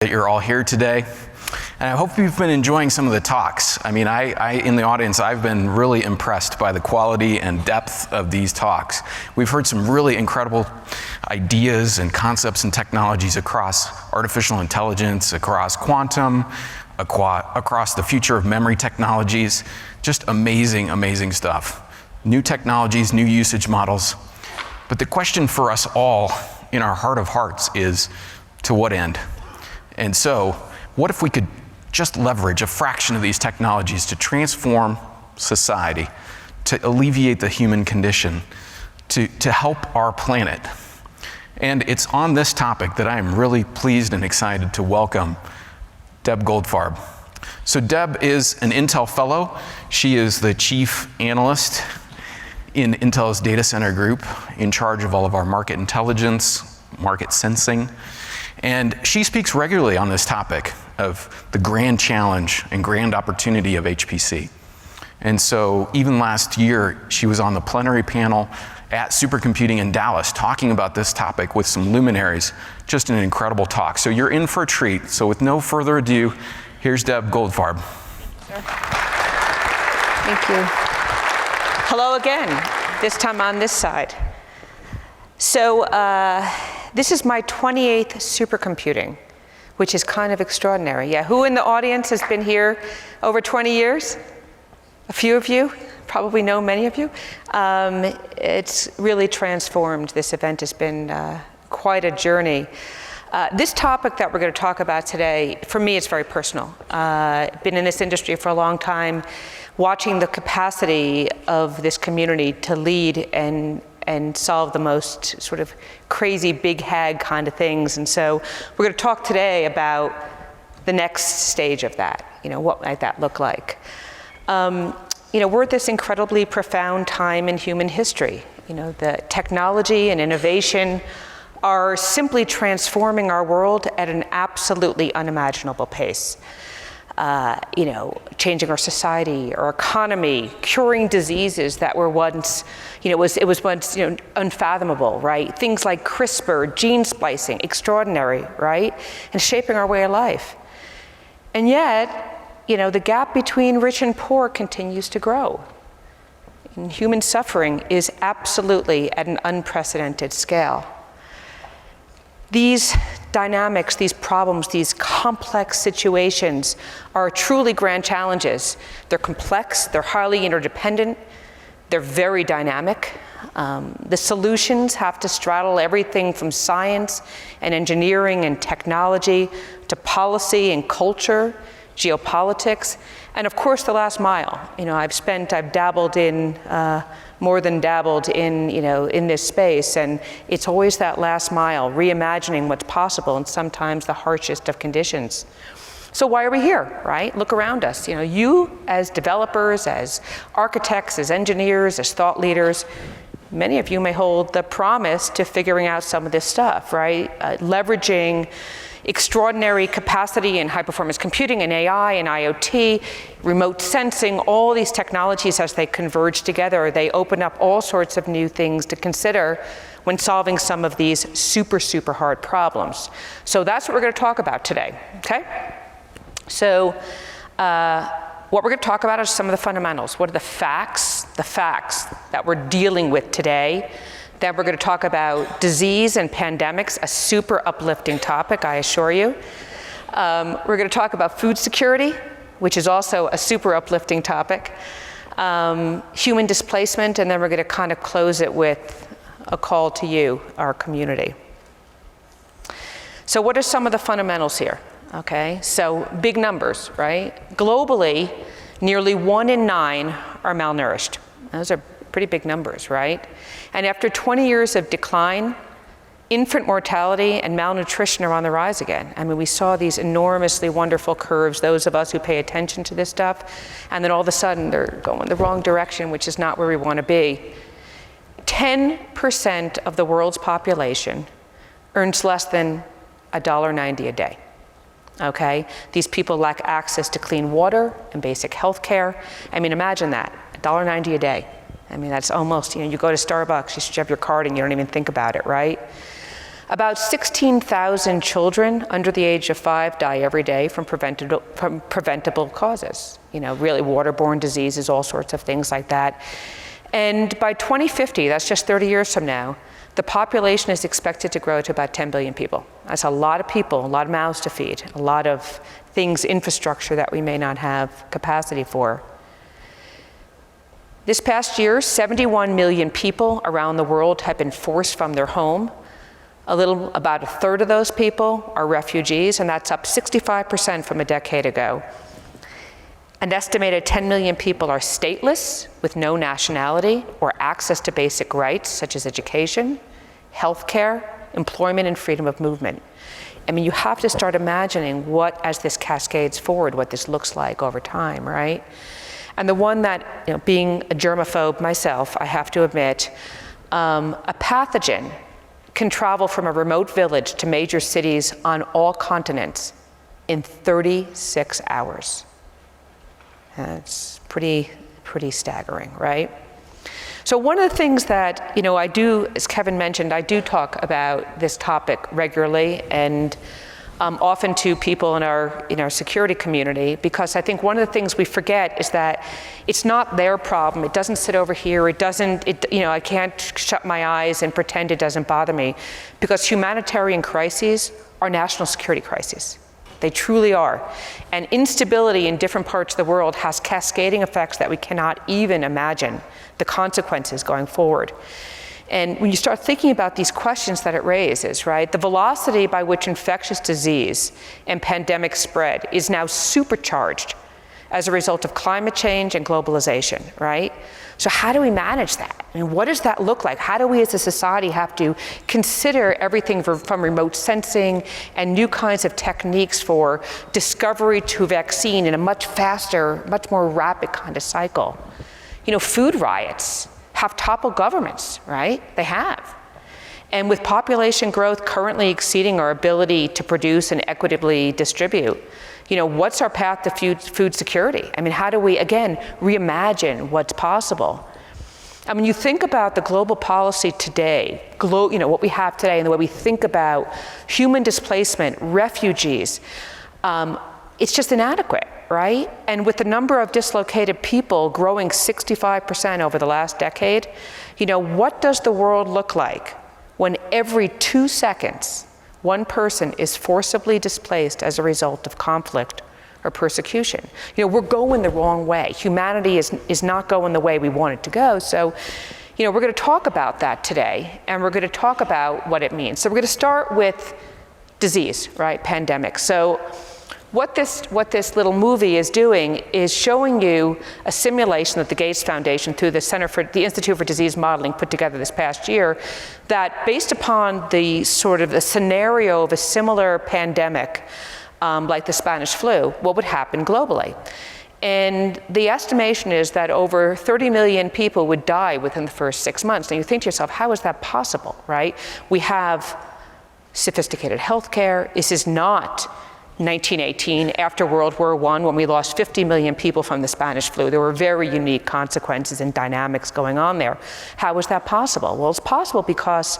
That you're all here today. And I hope you've been enjoying some of the talks. I mean, I in the audience, I've been really impressed by the quality and depth of these talks. We've heard some really incredible ideas and concepts and technologies across artificial intelligence, across quantum, across the future of memory technologies. Just amazing, amazing stuff. New technologies, new usage models. But the question for us all in our heart of hearts is, to what end? And so, what if we could just leverage a fraction of these technologies to transform society, to alleviate the human condition, to help our planet? And it's on this topic that I am really pleased and excited to welcome Deb Goldfarb. So Deb is an Intel Fellow. She is the Chief Analyst in Intel's data center group, in charge of all of our market intelligence, market sensing. And she speaks regularly on this topic of the grand challenge and grand opportunity of HPC. And so even last year, she was on the plenary panel at Supercomputing in Dallas talking about this topic with some luminaries. Just an incredible talk. So you're in for a treat. So with no further ado, here's Deb Goldfarb. Sure. Thank you. Hello again, this time on this side. So this is my 28th supercomputing, which is kind of extraordinary. Yeah, who in the audience has been here over 20 years? A few of you, probably know many of you. It's really transformed. This event has been quite a journey. This topic that we're going to talk about today, for me, it's very personal. Been in this industry for a long time, watching the capacity of this community to lead and solve the most sort of crazy big hag kind of things. And so we're going to talk today about the next stage of that. You know, what might that look like? You know, we're at this incredibly profound time in human history. You know, the technology and innovation are simply transforming our world at an absolutely unimaginable pace. You know, changing our society, our economy, curing diseases that were once, you know, it was once, you know, unfathomable, right? Things like CRISPR, gene splicing, extraordinary, right? And shaping our way of life. And yet, you know, the gap between rich and poor continues to grow. And human suffering is absolutely at an unprecedented scale. These dynamics, these problems, these complex situations are truly grand challenges. They're complex, they're highly interdependent, they're very dynamic. The solutions have to straddle everything from science and engineering and technology to policy and culture, geopolitics, and of course the last mile. You know, I've dabbled in, more than dabbled in, you know, in this space, and it's always that last mile, reimagining what's possible in sometimes the harshest of conditions. So why are we here, right? Look around us. You know, you as developers, as architects, as engineers, as thought leaders, many of you may hold the promise to figuring out some of this stuff, right? Leveraging extraordinary capacity in high-performance computing and AI and IoT, remote sensing, all these technologies as they converge together, they open up all sorts of new things to consider when solving some of these super, super hard problems. So that's what we're going to talk about today, okay? So what we're going to talk about are some of the fundamentals. What are the facts that we're dealing with today? Then we're going to talk about disease and pandemics, a super uplifting topic, I assure you. We're going to talk about food security, which is also a super uplifting topic. Human displacement, and then we're going to kind of close it with a call to you, our community. So what are some of the fundamentals here? Okay, so big numbers, right? Globally, nearly 1 in 9 are malnourished. Those are pretty big numbers, right? And after 20 years of decline, infant mortality and malnutrition are on the rise again. I mean, we saw these enormously wonderful curves, those of us who pay attention to this stuff, and then all of a sudden they're going the wrong direction, which is not where we want to be. 10% of the world's population earns less than $1.90 a day. Okay? These people lack access to clean water and basic health care. I mean, imagine that, $1.90 a day. I mean, that's almost, you know, you go to Starbucks, you shove your card in, you don't even think about it, right? About 16,000 children under the age of 5 die every day from preventable causes. Really waterborne diseases, all sorts of things like that. And by 2050, that's just 30 years from now, the population is expected to grow to about 10 billion people. That's a lot of people, a lot of mouths to feed, a lot of things, infrastructure that we may not have capacity for. This past year, 71 million people around the world have been forced from their home. About a third of those people are refugees, and that's up 65% from a decade ago. An estimated 10 million people are stateless with no nationality or access to basic rights such as education, healthcare, employment, and freedom of movement. I mean, you have to start imagining what, as this cascades forward, what this looks like over time, right? And the one that, being a germaphobe myself, I have to admit, a pathogen can travel from a remote village to major cities on all continents in 36 hours. That's pretty staggering, right? So one of the things that, I do, as Kevin mentioned, I do talk about this topic regularly and often to people in our security community, because I think one of the things we forget is that it's not their problem. It doesn't sit over here. I can't shut my eyes and pretend it doesn't bother me, because humanitarian crises are national security crises. They truly are. And instability in different parts of the world has cascading effects that we cannot even imagine the consequences going forward. And when you start thinking about these questions that it raises, right, the velocity by which infectious disease and pandemic spread is now supercharged as a result of climate change and globalization, right? So how do we manage that? I mean, what does that look like? How do we as a society have to consider everything from remote sensing and new kinds of techniques for discovery to vaccine in a much faster, much more rapid kind of cycle? Food riots have toppled governments, right? They have. And with population growth currently exceeding our ability to produce and equitably distribute, what's our path to food security? I mean, how do we, again, reimagine what's possible? I mean, you think about the global policy today, what we have today and the way we think about human displacement, refugees, it's just inadequate, right? And with the number of dislocated people growing 65% over the last decade, what does the world look like when every 2 seconds, one person is forcibly displaced as a result of conflict or persecution? We're going the wrong way. Humanity is not going the way we want it to go. So, we're going to talk about that today, and we're going to talk about what it means. So we're going to start with disease, right? Pandemic. So what this little movie is doing is showing you a simulation that the Gates Foundation, through the Institute for Disease Modeling, put together this past year, that based upon the scenario of a similar pandemic, like the Spanish flu, what would happen globally? And the estimation is that over 30 million people would die within the first 6 months. Now you think to yourself, how is that possible, right? We have sophisticated healthcare. This is not 1918, after World War I, when we lost 50 million people from the Spanish flu. There were very unique consequences and dynamics going on there. How was that possible? Well, it's possible because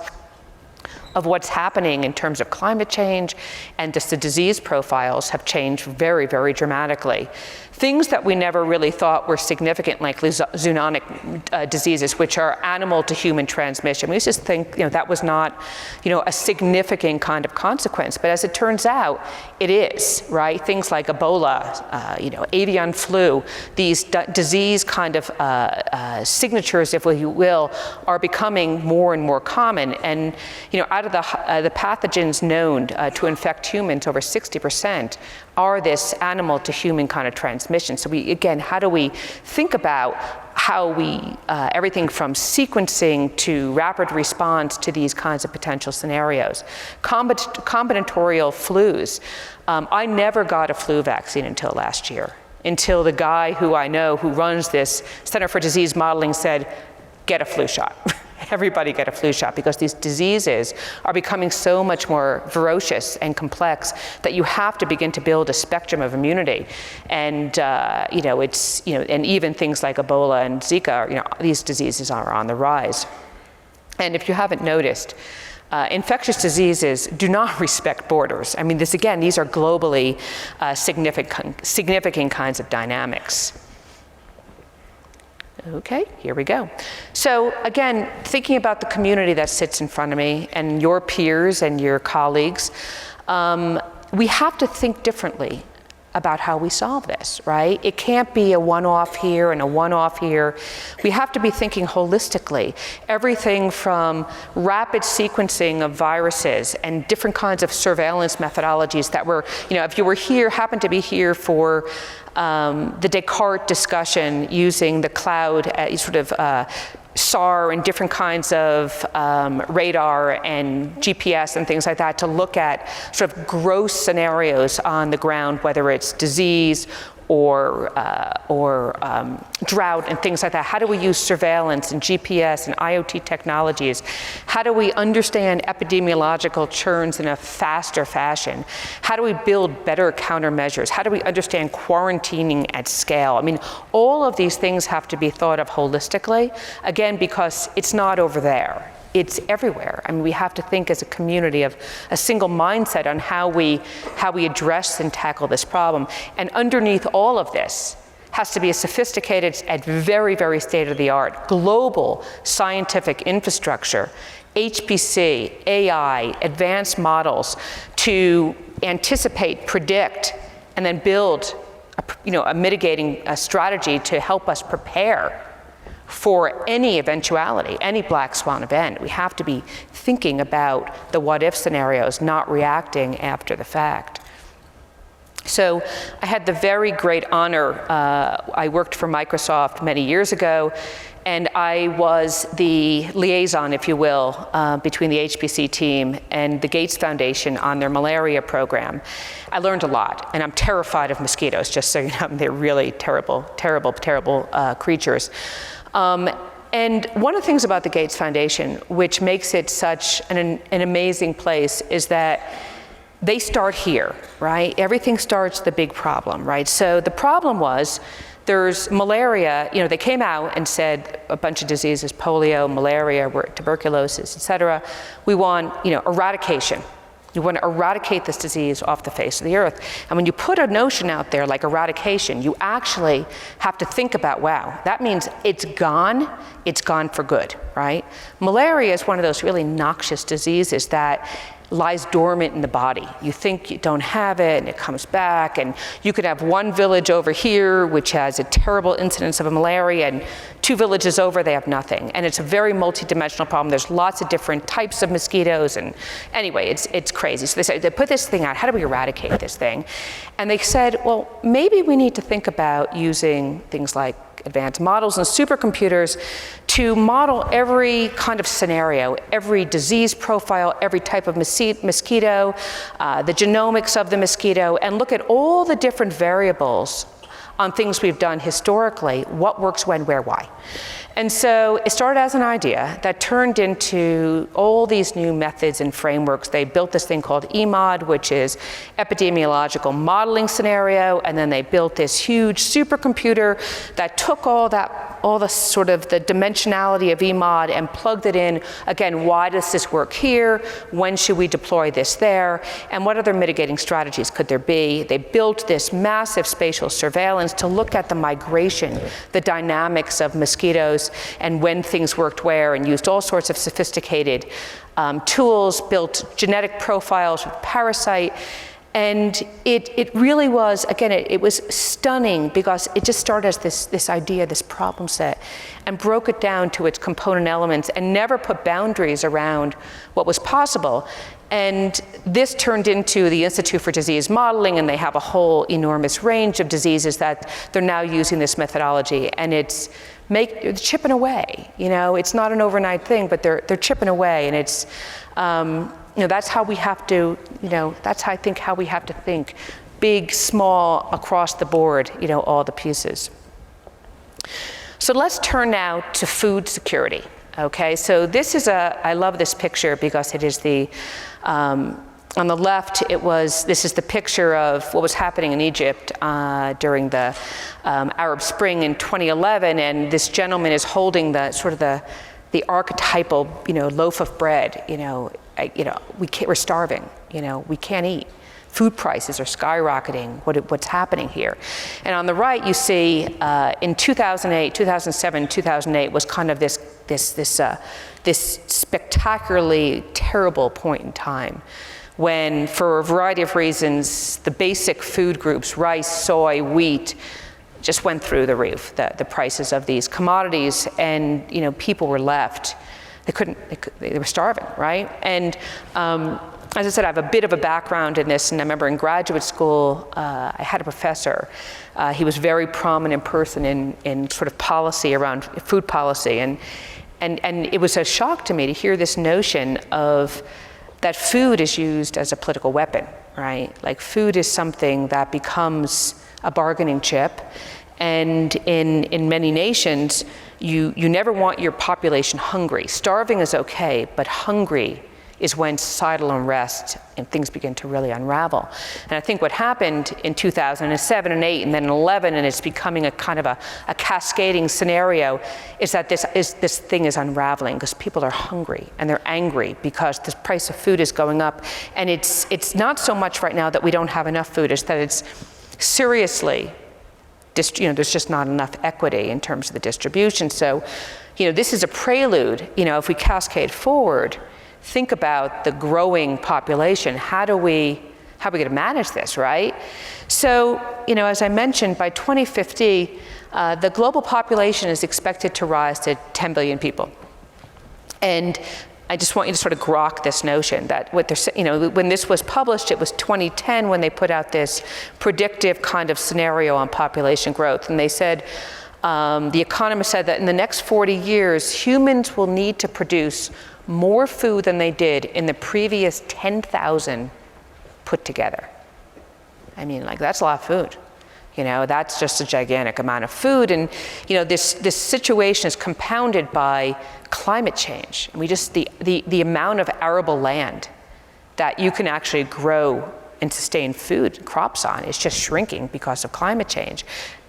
of what's happening in terms of climate change, and just the disease profiles have changed very, very dramatically. Things that we never really thought were significant, like zoonotic diseases, which are animal to human transmission. We used to think that was not a significant kind of consequence, but as it turns out, it is, right? Things like Ebola, avian flu, these disease kind of signatures, if you will, are becoming more and more common. And out of the pathogens known to infect humans, over 60% are this animal to human kind of transmission. So how do we think about how we, everything from sequencing to rapid response to these kinds of potential scenarios. Combinatorial flus. I never got a flu vaccine until last year, until the guy who I know who runs this Center for Disease Modeling said, get a flu shot. Everybody get a flu shot, because these diseases are becoming so much more ferocious and complex that you have to begin to build a spectrum of immunity. And and even things like Ebola and Zika, these diseases are on the rise. And if you haven't noticed, Infectious diseases do not respect borders. I mean, these are globally significant kinds of dynamics. Okay, here we go. So again, thinking about the community that sits in front of me and your peers and your colleagues, we have to think differently about how we solve this, right? It can't be a one-off here and a one-off here. We have to be thinking holistically. Everything from rapid sequencing of viruses and different kinds of surveillance methodologies that were, if you were here, happened to be here for the Descartes discussion using the cloud SAR and different kinds of radar and GPS and things like that to look at sort of gross scenarios on the ground, whether it's disease or drought and things like that. How do we use surveillance and GPS and IoT technologies? How do we understand epidemiological churns in a faster fashion? How do we build better countermeasures? How do we understand quarantining at scale? I mean, all of these things have to be thought of holistically, again, because it's not over there. It's everywhere. I mean, we have to think as a community of a single mindset on how we address and tackle this problem. And underneath all of this has to be a sophisticated and very, very state-of-the-art global scientific infrastructure, HPC, AI, advanced models to anticipate, predict, and then build a mitigating strategy to help us prepare for any eventuality, any black swan event. We have to be thinking about the what-if scenarios, not reacting after the fact. So I had the very great honor, I worked for Microsoft many years ago, and I was the liaison, if you will, between the HPC team and the Gates Foundation on their malaria program. I learned a lot, and I'm terrified of mosquitoes, just so you know. They're really terrible, terrible, terrible creatures. And one of the things about the Gates Foundation, which makes it such an amazing place, is that they start here, right? Everything starts the big problem, right? So the problem was there's malaria. They came out and said a bunch of diseases, polio, malaria, tuberculosis, et cetera. We want, eradication. You want to eradicate this disease off the face of the earth. And when you put a notion out there like eradication, you actually have to think about, wow, that means it's gone for good, right? Malaria is one of those really noxious diseases that lies dormant in the body. You think you don't have it, and it comes back, and you could have one village over here which has a terrible incidence of malaria, and 2 villages over, they have nothing. And it's a very multidimensional problem. There's lots of different types of mosquitoes, and anyway, it's crazy. So they put this thing out, how do we eradicate this thing? And they said, well, maybe we need to think about using things like advanced models and supercomputers to model every kind of scenario, every disease profile, every type of mosquito, the genomics of the mosquito, and look at all the different variables on things we've done historically, what works when, where, why. And so it started as an idea that turned into all these new methods and frameworks. They built this thing called EMOD, which is epidemiological modeling scenario, and then they built this huge supercomputer that took all the sort of the dimensionality of EMOD and plugged it in. Again, why does this work here? When should we deploy this there? And what other mitigating strategies could there be? They built this massive spatial surveillance to look at the migration, the dynamics of mosquitoes, and when things worked where, and used all sorts of sophisticated tools, built genetic profiles with parasite. And it really was, again, it was stunning because it just started as this idea, this problem set, and broke it down to its component elements and never put boundaries around what was possible. And this turned into the Institute for Disease Modeling, and they have a whole enormous range of diseases that they're now using this methodology, and it's chipping away. It's not an overnight thing, but they're chipping away, and it's that's how we have to, that's how I think how we have to think, big, small, across the board, all the pieces. So let's turn now to food security. Okay, so this is I love this picture because it is on the left, this is the picture of what was happening in Egypt during the Arab Spring in 2011, and this gentleman is holding the the archetypal, loaf of bread. We're starving. We can't eat. Food prices are skyrocketing. What's happening here? And on the right, you see in 2008, 2007, 2008 was kind of this spectacularly terrible point in time when, for a variety of reasons, the basic food groups, rice, soy, wheat, just went through the roof, the prices of these commodities, and people were left. They were starving, right? And as I said, I have a bit of a background in this, and I remember in graduate school, I had a professor. He was a very prominent person in sort of policy around food policy, and it was a shock to me to hear this notion of that food is used as a political weapon, right? Like food is something that becomes a bargaining chip, and in many nations, you never want your population hungry. Starving is okay, but hungry is when societal unrest and things begin to really unravel. And I think what happened in 2007 and 8 and then in 11, and it's becoming a kind of a cascading scenario, is that this thing is unraveling because people are hungry and they're angry because the price of food is going up. And it's not so much right now that we don't have enough food, it's that it's seriously, there's just not enough equity in terms of the distribution. So, this is a prelude. If we cascade forward, think about the growing population. How are we going to manage this, right? So, as I mentioned, by 2050, the global population is expected to rise to 10 billion people. And I just want you to sort of grok this notion that when this was published, it was 2010 when they put out this predictive kind of scenario on population growth. And they said, the economist said that in the next 40 years, humans will need to produce more food than they did in the previous 10,000 put together. I mean, that's a lot of food. That's just a gigantic amount of food. And, this situation is compounded by climate change. And the amount of arable land that you can actually grow and sustain food, crops on, is just shrinking because of climate change.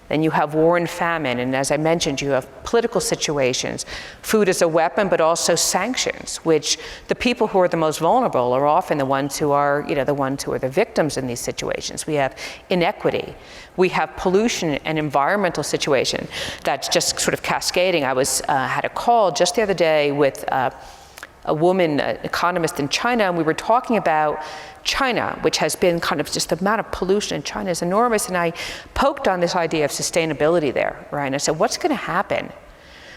Then you have war and famine, and as I mentioned, you have political situations. Food as a weapon, but also sanctions, which the people who are the most vulnerable are often the ones who are, the victims in these situations. We have inequity. We have pollution and environmental situation that's just sort of cascading. I had a call just the other day with a woman, an economist in China, and we were talking about China, which has been kind of just the amount of pollution in China is enormous. And I poked on this idea of sustainability there, right? And I said, what's going to happen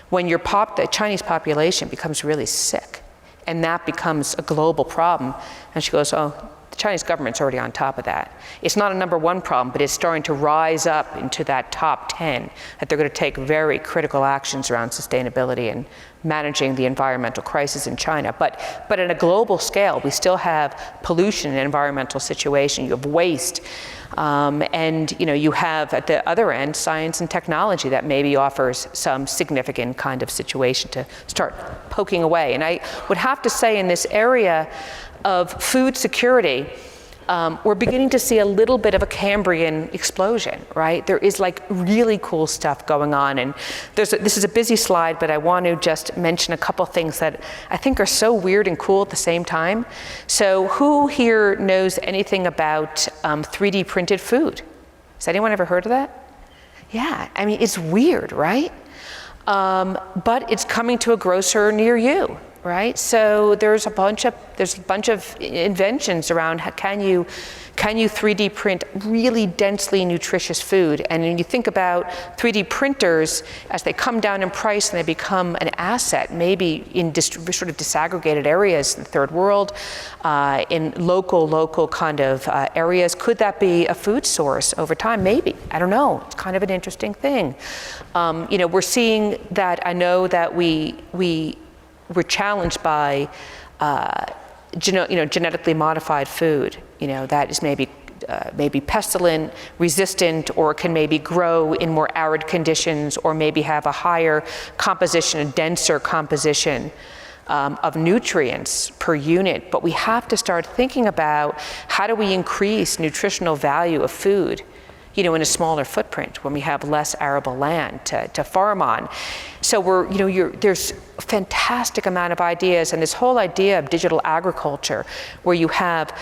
when the Chinese population becomes really sick and that becomes a global problem? And she goes, oh, the Chinese government's already on top of that. It's not a number one problem, but it's starting to rise up into that top 10, that they're going to take very critical actions around sustainability and managing the environmental crisis in China. But at a global scale, we still have pollution and environmental situation. You have waste. And you have at the other end science and technology that maybe offers some significant kind of situation to start poking away. And I would have to say in this area of food security, we're beginning to see a little bit of a Cambrian explosion, right? There is really cool stuff going on. And this is a busy slide, but I want to just mention a couple things that I think are so weird and cool at the same time. So who here knows anything about 3D printed food? Has anyone ever heard of that? Yeah, I mean, it's weird, right? But it's coming to a grocer near you. Right, so there's a bunch of inventions around can you 3D print really densely nutritious food. And when you think about 3D printers, as they come down in price and they become an asset, maybe in sort of disaggregated areas in the third world, in local kind of areas, could that be a food source over time? Maybe, I don't know. It's kind of an interesting thing. We're seeing that. I know that we're challenged by genetically modified food, that is maybe pestilent, resistant, or can maybe grow in more arid conditions, or maybe have a higher composition, a denser composition of nutrients per unit. But we have to start thinking about how do we increase nutritional value of food in a smaller footprint, when we have less arable land to farm on. So there's a fantastic amount of ideas, and this whole idea of digital agriculture, where you have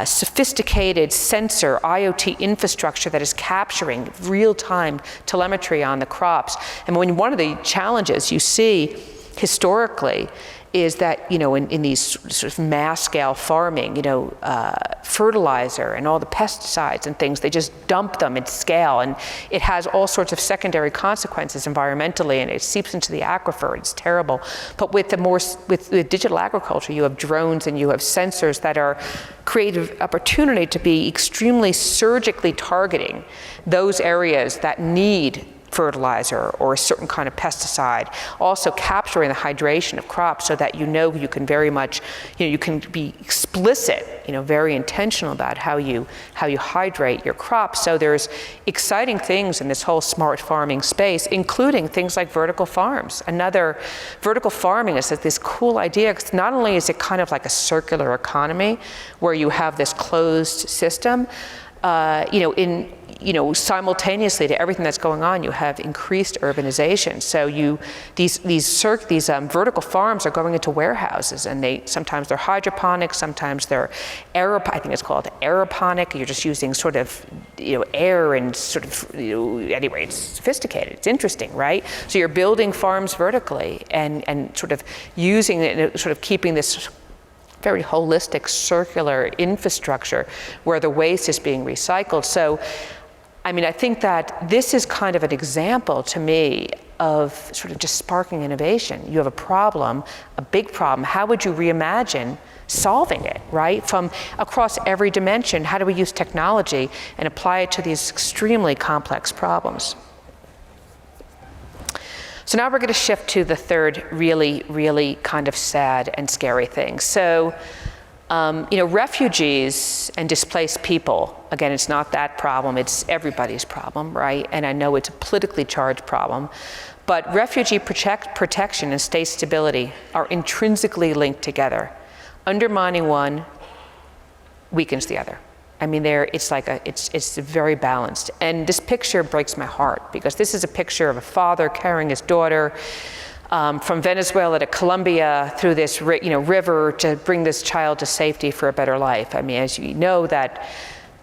sophisticated sensor IoT infrastructure that is capturing real-time telemetry on the crops. And one of the challenges you see historically is that, in these sort of mass-scale farming, fertilizer and all the pesticides and things, they just dump them at scale, and it has all sorts of secondary consequences environmentally, and it seeps into the aquifer. It's terrible. But with digital agriculture, you have drones and you have sensors that are creative opportunity to be extremely surgically targeting those areas that need fertilizer or a certain kind of pesticide, also capturing the hydration of crops so that you can very much, you can be explicit, very intentional about how you hydrate your crops. So there's exciting things in this whole smart farming space, including things like vertical farms. Vertical farming is this cool idea, because not only is it kind of like a circular economy where you have this closed system, simultaneously to everything that's going on, you have increased urbanization. So these vertical farms are going into warehouses, and sometimes they're hydroponic, sometimes they're I think it's called aeroponic. You're just using sort of air and sort of anyway, it's sophisticated. It's interesting, right? So you're building farms vertically and sort of using it, sort of keeping this very holistic circular infrastructure where the waste is being recycled. So I think that this is kind of an example to me of sort of just sparking innovation. You have a problem, a big problem. How would you reimagine solving it, right? From across every dimension, how do we use technology and apply it to these extremely complex problems? So now we're going to shift to the third really, really kind of sad and scary thing. So, refugees and displaced people, again, it's not that problem, it's everybody's problem, right? And I know it's a politically charged problem, but refugee protection and state stability are intrinsically linked together. Undermining one weakens the other. It's very balanced. And this picture breaks my heart, because this is a picture of a father carrying his daughter from Venezuela to Colombia through this river to bring this child to safety for a better life. As you know, that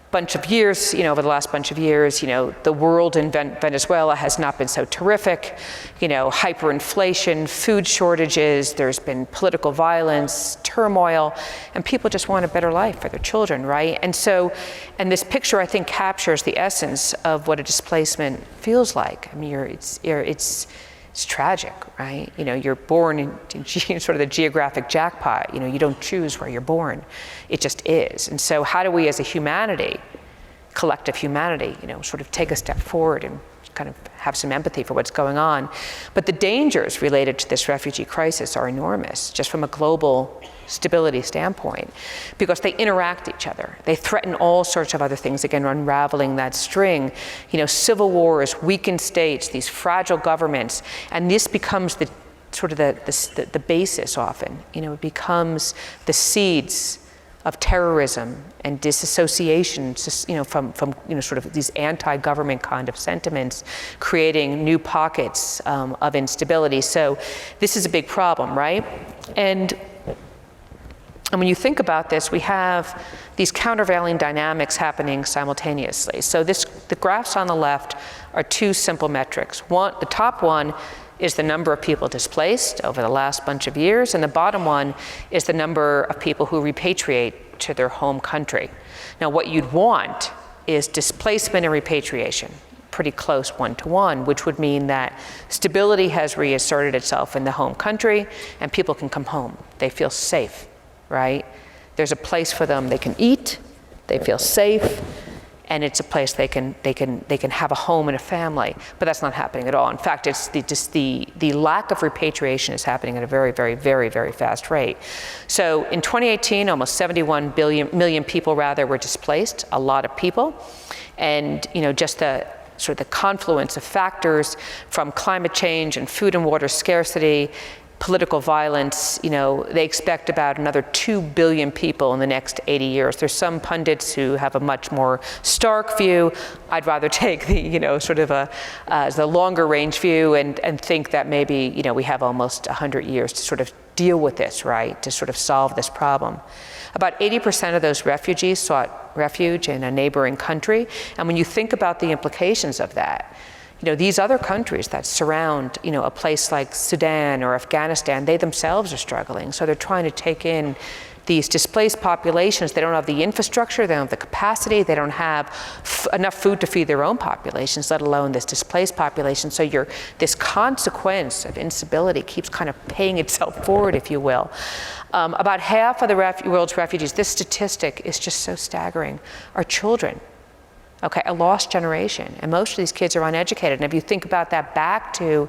bunch of years, over the last bunch of years, the world in Venezuela has not been so terrific. Hyperinflation, food shortages, there's been political violence, turmoil, and people just want a better life for their children, right? And this picture, I think, captures the essence of what a displacement feels like. It's tragic, right? You're born in sort of the geographic jackpot. You don't choose where you're born. It just is. And so how do we as a humanity, collective humanity, sort of take a step forward and kind of have some empathy for what's going on? But the dangers related to this refugee crisis are enormous, just from a global stability standpoint, because they interact each other. They threaten all sorts of other things, again, unraveling that string. Civil wars, weakened states, these fragile governments, and this becomes the sort of the basis often. It becomes the seeds of terrorism and disassociation, from sort of these anti-government kind of sentiments, creating new pockets of instability. So this is a big problem, right? And when you think about this, we have these countervailing dynamics happening simultaneously. So the graphs on the left are two simple metrics. The top one is the number of people displaced over the last bunch of years, and the bottom one is the number of people who repatriate to their home country. Now, what you'd want is displacement and repatriation, pretty close one-to-one, which would mean that stability has reasserted itself in the home country, and people can come home. They feel safe, right? There's a place for them. They can eat, they feel safe, and it's a place they can have a home and a family. But that's not happening at all. In fact, it's the lack of repatriation is happening at a very, very, very, very fast rate. So in 2018, almost 71 million people were displaced, a lot of people. And just the sort of the confluence of factors from climate change and food and water scarcity political violence, they expect about another 2 billion people in the next 80 years. There's some pundits who have a much more stark view. I'd rather take the, sort of the longer range view and think that maybe, we have almost 100 years to sort of deal with this, right, to sort of solve this problem. About 80% of those refugees sought refuge in a neighboring country. And when you think about the implications of that, these other countries that surround, a place like Sudan or Afghanistan, they themselves are struggling. So they're trying to take in these displaced populations. They don't have the infrastructure, they don't have the capacity, they don't have enough food to feed their own populations, let alone this displaced population. So this consequence of instability keeps kind of paying itself forward, if you will. About half of the world's refugees, this statistic is just so staggering, are children. Okay, a lost generation, and most of these kids are uneducated. And if you think about that back to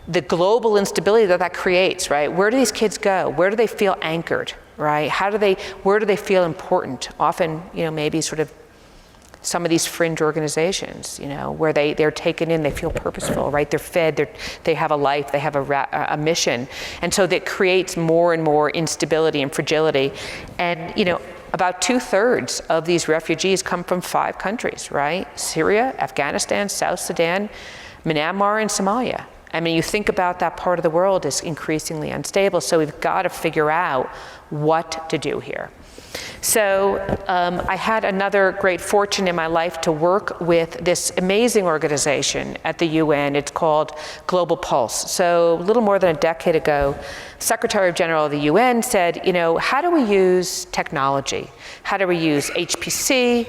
the global instability that creates, right? Where do these kids go? Where do they feel anchored, right? Where do they feel important? Often, maybe sort of some of these fringe organizations, where they're taken in, they feel purposeful, right? They're fed, they have a life, they have a mission. And so that creates more and more instability and fragility. And, about 2/3 of these refugees come from 5 countries, right? Syria, Afghanistan, South Sudan, Myanmar, and Somalia. I mean, you think about that part of the world is increasingly unstable, so we've got to figure out what to do here. So I had another great fortune in my life to work with this amazing organization at the UN. It's called Global Pulse. So a little more than a decade ago, Secretary General of the UN said, how do we use technology? How do we use HPC,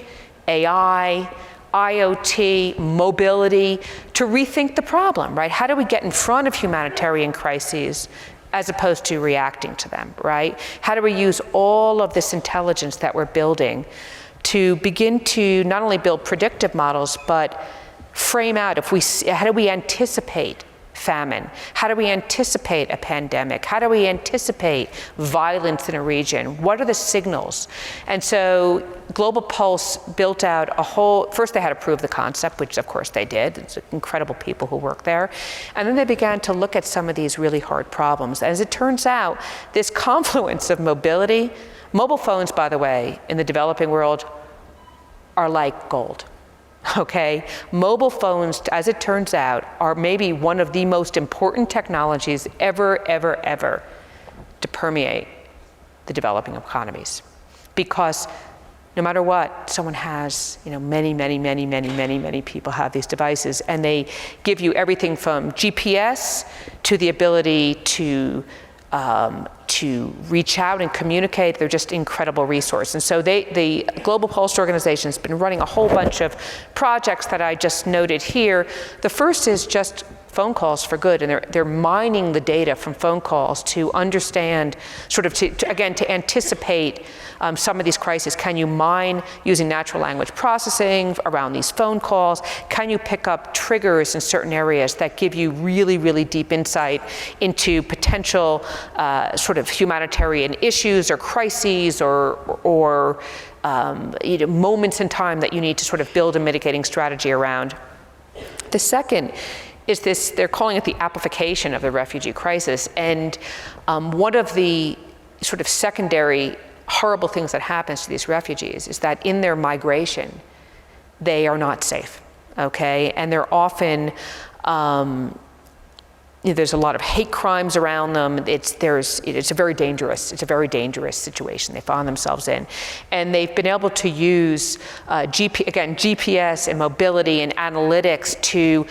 AI, IoT, mobility, to rethink the problem, right? How do we get in front of humanitarian crises as opposed to reacting to them, right? How do we use all of this intelligence that we're building to begin to not only build predictive models, but frame out how do we anticipate famine? How do we anticipate a pandemic? How do we anticipate violence in a region? What are the signals? And so Global Pulse built out first they had to prove the concept, which of course they did. It's incredible people who work there. And then they began to look at some of these really hard problems. As it turns out, this confluence of mobility, mobile phones, by the way, in the developing world are like gold. Okay, mobile phones, as it turns out, are maybe one of the most important technologies ever to permeate the developing economies. Because no matter what, someone has, many people have these devices, and they give you everything from GPS to the ability to reach out and communicate. They're just incredible resource. And so the Global Pulse organization has been running a whole bunch of projects that I just noted here. The first is just phone calls for good, and they're mining the data from phone calls to understand, sort of to anticipate some of these crises. Can you mine using natural language processing around these phone calls? Can you pick up triggers in certain areas that give you really deep insight into potential sort of humanitarian issues or crises or moments in time that you need to sort of build a mitigating strategy around? The second is this, they're calling it the amplification of the refugee crisis. And one of the sort of secondary horrible things that happens to these refugees is that in their migration, they are not safe, okay? And they're often, there's a lot of hate crimes around them. It's a very dangerous situation they find themselves in. And they've been able to use GPS and mobility and analytics to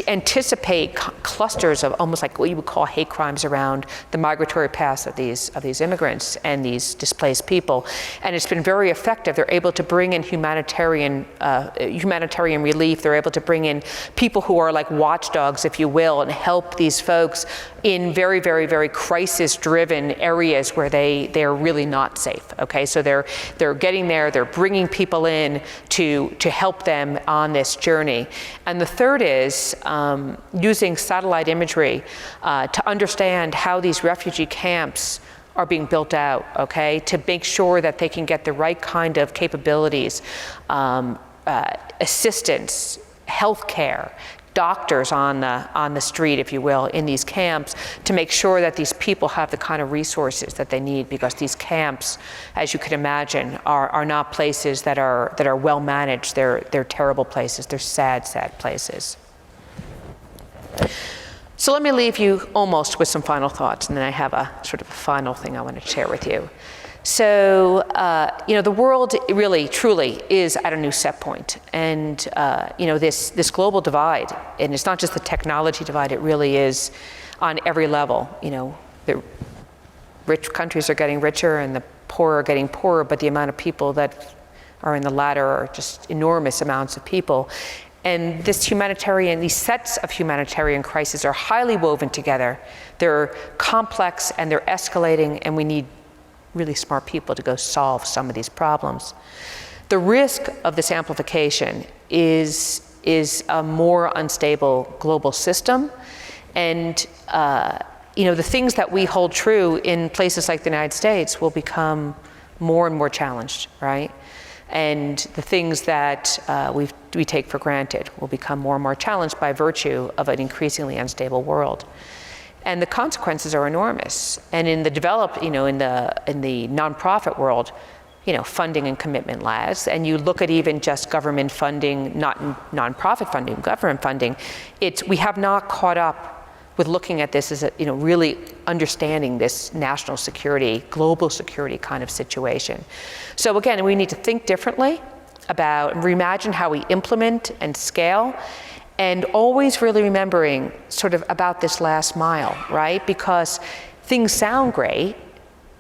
anticipate clusters of almost like what you would call hate crimes around the migratory paths of these immigrants and these displaced people. And it's been very effective. They're able to bring in humanitarian relief. They're able to bring in people who are like watchdogs, if you will, and help these folks in very crisis-driven areas where they are really not safe. Okay, so they're getting there. They're bringing people in to help them on this journey. And the third is using satellite imagery to understand how these refugee camps are being built out, okay, to make sure that they can get the right kind of capabilities, assistance, healthcare, doctors on the street, if you will, in these camps to make sure that these people have the kind of resources that they need, because these camps, as you can imagine, are not places that are well managed. They're terrible places. They're sad, sad places. So let me leave you almost with some final thoughts, and then I have a sort of a final thing I want to share with you. So, the world really, truly is at a new set point. And, this global divide, and it's not just the technology divide, it really is on every level. The rich countries are getting richer and the poor are getting poorer, but the amount of people that are in the latter are just enormous amounts of people. And these sets of humanitarian crises are highly woven together. They're complex and they're escalating, and we need really smart people to go solve some of these problems. The risk of this amplification is a more unstable global system. And the things that we hold true in places like the United States will become more and more challenged, right? And the things that we take for granted will become more and more challenged by virtue of an increasingly unstable world. And the consequences are enormous. And in the developed, in the nonprofit world, funding and commitment lags. And you look at even just government funding, not nonprofit funding, government funding. We have not caught up with looking at this as really understanding this national security, global security kind of situation. So again, we need to think differently about, reimagine how we implement and scale, and always really remembering sort of about this last mile, right? Because things sound great,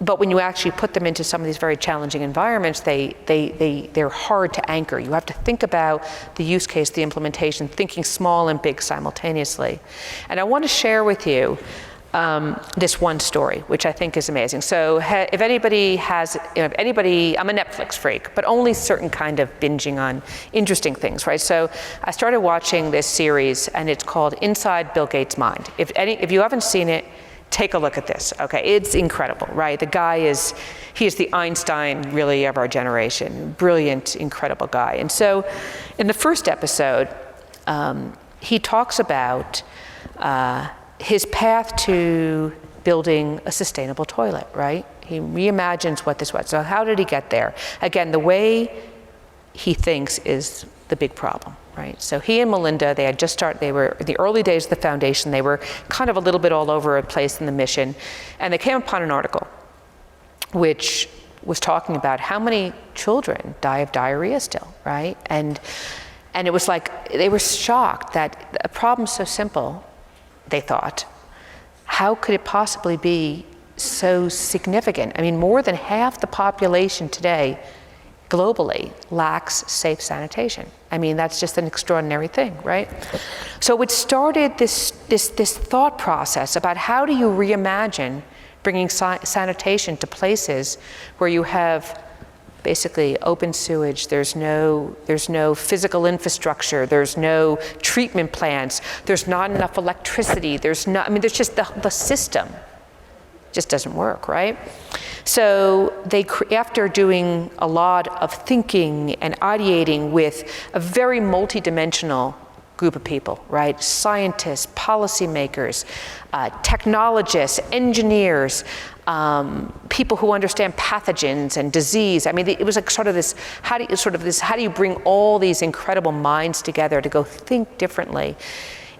but when you actually put them into some of these very challenging environments, they're hard to anchor. You have to think about the use case, the implementation, thinking small and big simultaneously. And I want to share with you this one story, which I think is amazing. So if anybody has, I'm a Netflix freak, but only certain kind of binging on interesting things, right? So I started watching this series, and it's called Inside Bill Gates' Mind. If you haven't seen it, take a look at this, okay? It's incredible, right? The guy is the Einstein, really, of our generation. Brilliant, incredible guy. And so in the first episode, he talks about his path to building a sustainable toilet, right? He reimagines what this was. So how did he get there? Again, the way he thinks is the big problem, right? So he and Melinda, they were in the early days of the foundation. They were kind of a little bit all over the place in the mission. And they came upon an article which was talking about how many children die of diarrhea still, right? And it was like, they were shocked that a problem so simple, they thought, how could it possibly be so significant? I mean, more than half the population today globally lacks safe sanitation. I mean, that's just an extraordinary thing, right? So it started this thought process about how do you reimagine bringing sanitation to places where you have basically open sewage, there's no physical infrastructure, there's no treatment plants, there's not enough electricity, there's just the system just doesn't work, right? So after doing a lot of thinking and ideating with a very multidimensional group of people, right? Scientists, policymakers, technologists, engineers, people who understand pathogens and disease. I mean, it was like sort of this, how do you bring all these incredible minds together to go think differently?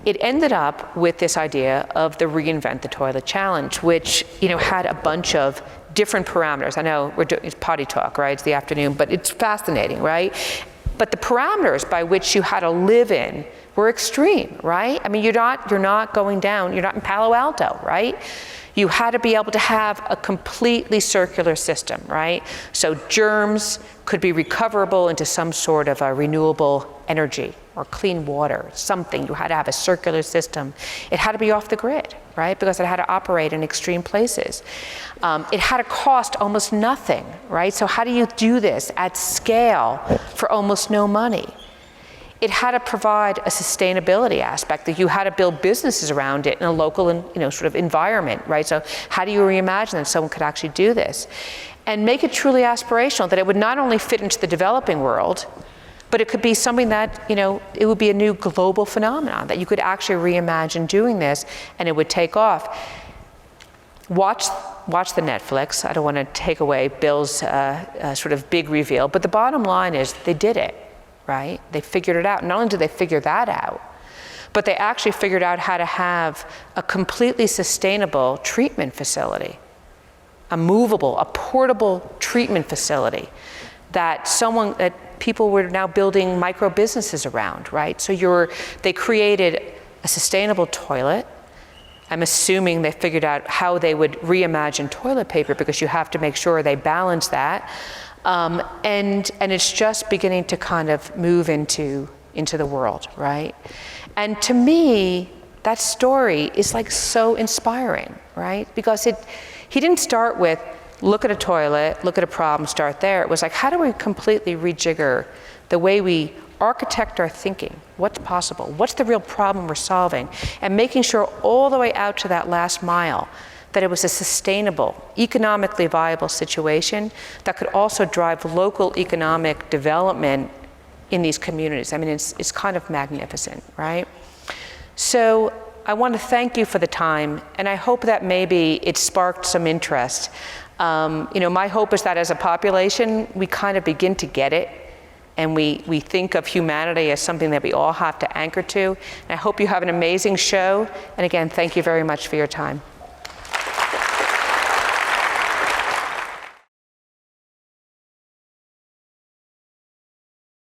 It ended up with this idea of the Reinvent the Toilet challenge, which had a bunch of different parameters. I know it's potty talk, right? It's the afternoon, but it's fascinating, right? But the parameters by which you had to live in were extreme, right? I mean, you're not going down, you're not in Palo Alto, right? You had to be able to have a completely circular system, right? So germs could be recoverable into some sort of a renewable energy or clean water, something. You had to have a circular system. It had to be off the grid, right? Because it had to operate in extreme places. It had to cost almost nothing, right? So how do you do this at scale for almost no money? It had to provide a sustainability aspect, that you had to build businesses around it in a local and sort of environment, right? So how do you reimagine that someone could actually do this? And make it truly aspirational, that it would not only fit into the developing world, But it could be something that, it would be a new global phenomenon, that you could actually reimagine doing this and it would take off. Watch the Netflix. I don't want to take away Bill's sort of big reveal, but the bottom line is they did it, right? They figured it out. Not only did they figure that out, but they actually figured out how to have a completely sustainable treatment facility, a movable, a portable treatment facility that people were now building micro businesses around, right? So they created a sustainable toilet. I'm assuming they figured out how they would reimagine toilet paper, because you have to make sure they balance that. And it's just beginning to kind of move into the world, right? And to me, that story is like so inspiring, right? Because he didn't start with, look at a toilet, look at a problem, start there. It was like, how do we completely rejigger the way we architect our thinking? What's possible? What's the real problem we're solving? And making sure all the way out to that last mile that it was a sustainable, economically viable situation that could also drive local economic development in these communities. I mean, it's kind of magnificent, right? So I want to thank you for the time, and I hope that maybe it sparked some interest. My hope is that as a population, we kind of begin to get it, and we think of humanity as something that we all have to anchor to. And I hope you have an amazing show, and again, thank you very much for your time.